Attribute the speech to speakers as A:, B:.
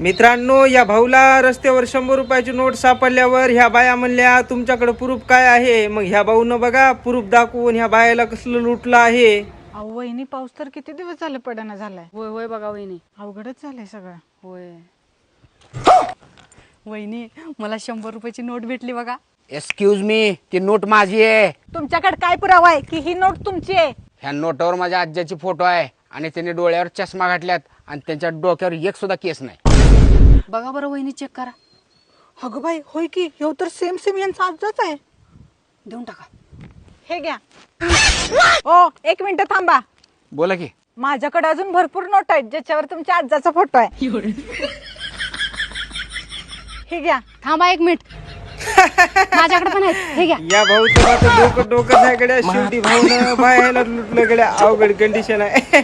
A: मित्रांनो, या भाऊला रस्त्यावर 100 रुपयाची नोट सापडल्यावर ह्या बाया म्हणल्या तुमच्याकडे प्रूफ काय आहे. मग ह्या भाऊनं बघा प्रूफ दाखवून ह्या बायाला कसलं लुटलं आहे.
B: अहो वहिनी, पाऊस तर किती दिवस झाले पडना झालाय.
C: होय होय बघा वहिनी,
B: अवघडच झालंय सगळं.
C: होय. वहिनी, मला 100 रुपयाची नोट भेटली बघा.
D: एक्सक्यूज मी, ती नोट माझी आहे.
B: तुमच्याकडे काय पुरावा आहे की ही नोट तुमची आहे?
D: ह्या नोटावर माझ्या आज्याची फोटो आहे आणि त्यांनी डोळ्यावर चष्मा घातल्यात आणि त्यांच्या डोक्यावर एक सुद्धा केस नाही.
C: बघा बरं वहिनी, चेक करा.
B: अगं बाई, होय की, ह्यो तर सेम यांचा आजच आहे.
C: देऊन टाका.
B: हे घ्या. ओ, 1 मिनिट थांबा.
D: बोला की.
B: माझ्याकडे अजून भरपूर नोट आहेत ज्याच्यावर तुमच्या आजाचा फोटो आहे. हे घ्या.
C: थांबा 1 मिनिट. माझ्याकडे पण आहेत, हे घ्या.
A: या भाऊचं आता डोकं नाही गड्या. शेवटी भाऊनं बायाला लुटलं गड्या. अवघड कंडिशन आहे.